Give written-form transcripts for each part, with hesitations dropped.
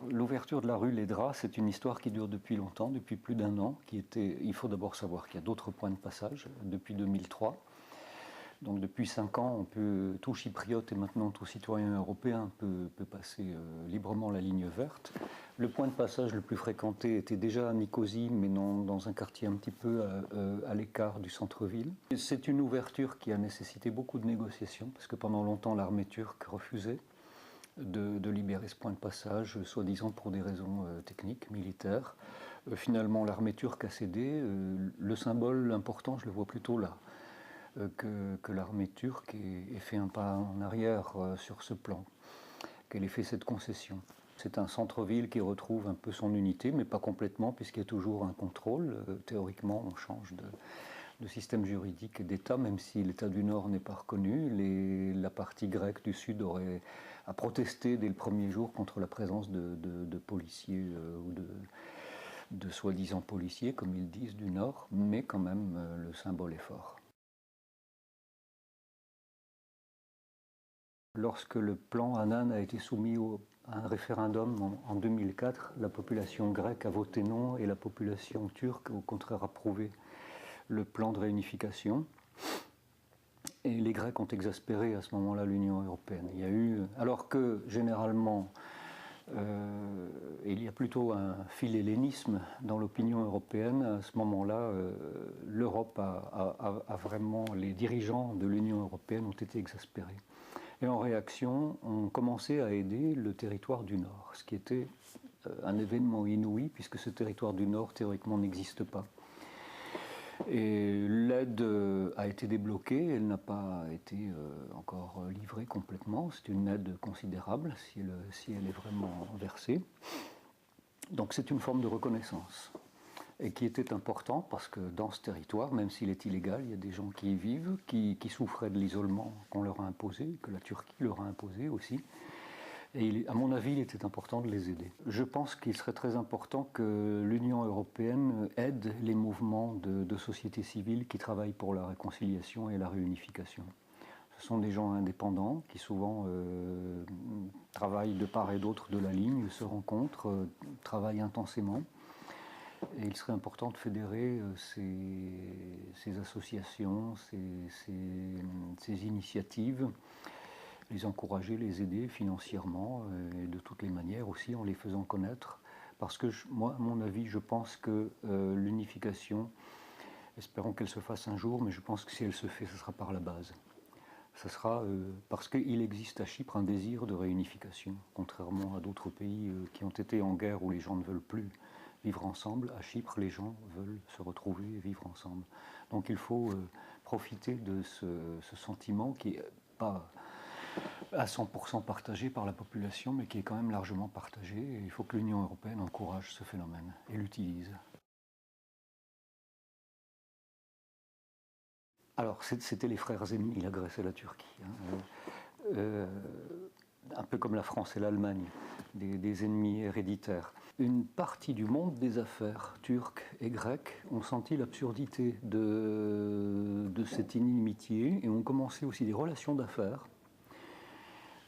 l'ouverture de la rue Lédra, c'est une histoire qui dure depuis longtemps, depuis plus d'un an. Il faut d'abord savoir qu'il y a d'autres points de passage depuis 2003. Donc depuis 5 ans, tout chypriote et maintenant tout citoyen européen peut passer librement la ligne verte. Le point de passage le plus fréquenté était déjà à Nicosie, mais dans un quartier un petit peu à l'écart du centre-ville. C'est une ouverture qui a nécessité beaucoup de négociations, parce que pendant longtemps l'armée turque refusait de libérer ce point de passage, soi-disant pour des raisons techniques, militaires. Finalement, l'armée turque a cédé. Le symbole important, je le vois plutôt là, que l'armée turque ait fait un pas en arrière sur ce plan, qu'elle ait fait cette concession. C'est un centre-ville qui retrouve un peu son unité, mais pas complètement, puisqu'il y a toujours un contrôle. Théoriquement, on change de système juridique et d'État, même si l'État du Nord n'est pas reconnu. La partie grecque du Sud a protesté dès le premier jour contre la présence de policiers ou de soi-disant policiers, comme ils disent, du Nord, mais quand même le symbole est fort. Lorsque le plan Annan a été soumis à un référendum en 2004, la population grecque a voté non et la population turque, au contraire, a approuvé le plan de réunification. Et les Grecs ont exaspéré à ce moment-là l'Union européenne. Alors que généralement, il y a plutôt un philhellénisme dans l'opinion européenne, à ce moment-là, l'Europe les dirigeants de l'Union européenne ont été exaspérés. Et en réaction, on commençait à aider le territoire du Nord, ce qui était un événement inouï, puisque ce territoire du Nord, théoriquement, n'existe pas. Et l'aide a été débloquée, elle n'a pas été encore livrée complètement. C'est une aide considérable si elle est vraiment versée. Donc c'est une forme de reconnaissance. Et qui était important parce que dans ce territoire, même s'il est illégal, il y a des gens qui y vivent, qui souffraient de l'isolement qu'on leur a imposé, que la Turquie leur a imposé aussi. Et à mon avis, il était important de les aider. Je pense qu'il serait très important que l'Union européenne aide les mouvements de société civile qui travaillent pour la réconciliation et la réunification. Ce sont des gens indépendants qui souvent travaillent de part et d'autre de la ligne, se rencontrent, travaillent intensément. Et il serait important de fédérer ces associations, ces initiatives, les encourager, les aider financièrement et de toutes les manières aussi en les faisant connaître. Parce que moi, à mon avis, je pense que l'unification, espérons qu'elle se fasse un jour, mais je pense que si elle se fait, ce sera par la base. Ce sera parce qu'il existe à Chypre un désir de réunification, contrairement à d'autres pays qui ont été en guerre où les gens ne veulent plus vivre ensemble. À Chypre, les gens veulent se retrouver et vivre ensemble. Donc il faut profiter de ce sentiment qui n'est pas à 100% partagé par la population, mais qui est quand même largement partagé. Et il faut que l'Union européenne encourage ce phénomène et l'utilise. Alors, c'était les frères ennemis, la Grèce et la Turquie. Un peu comme la France et l'Allemagne, des ennemis héréditaires. Une partie du monde des affaires turques et grecques ont senti l'absurdité de cette inimitié et ont commencé aussi des relations d'affaires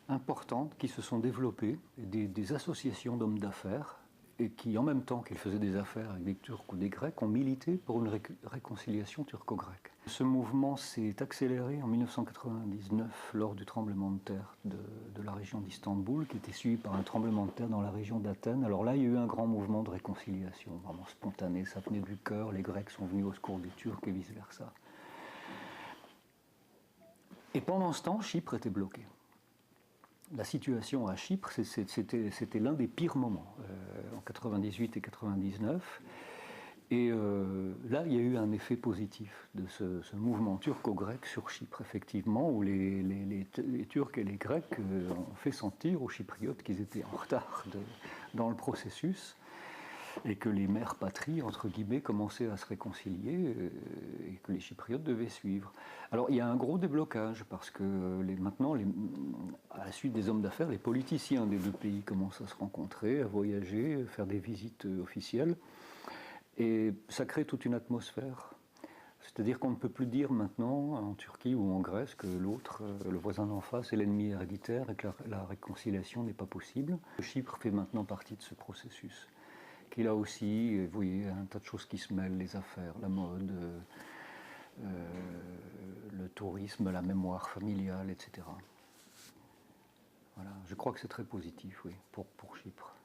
importantes qui se sont développées, des associations d'hommes d'affaires, et qui, en même temps qu'ils faisaient des affaires avec des Turcs ou des Grecs, ont milité pour une réconciliation turco-grecque. Ce mouvement s'est accéléré en 1999 lors du tremblement de terre de la région d'Istanbul, qui était suivi par un tremblement de terre dans la région d'Athènes. Alors là, il y a eu un grand mouvement de réconciliation, vraiment spontané, ça venait du cœur, les Grecs sont venus au secours des Turcs et vice-versa. Et pendant ce temps, Chypre était bloquée. La situation à Chypre, c'était l'un des pires moments, en 98 et 99. Et là, il y a eu un effet positif de ce mouvement turco-grec sur Chypre, effectivement, où les Turcs et les Grecs ont fait sentir aux Chypriotes qu'ils étaient en retard dans le processus, et que les mères patries, entre guillemets, commençaient à se réconcilier et que les Chypriotes devaient suivre. Alors il y a un gros déblocage parce que maintenant, à la suite des hommes d'affaires, les politiciens des deux pays commencent à se rencontrer, à voyager, à faire des visites officielles et ça crée toute une atmosphère. C'est-à-dire qu'on ne peut plus dire maintenant en Turquie ou en Grèce que l'autre, le voisin d'en face, est l'ennemi héréditaire et que la réconciliation n'est pas possible. Chypre fait maintenant partie de ce processus. Qui là aussi, vous voyez, un tas de choses qui se mêlent, les affaires, la mode, le tourisme, la mémoire familiale, etc. Voilà, je crois que c'est très positif, oui, pour Chypre.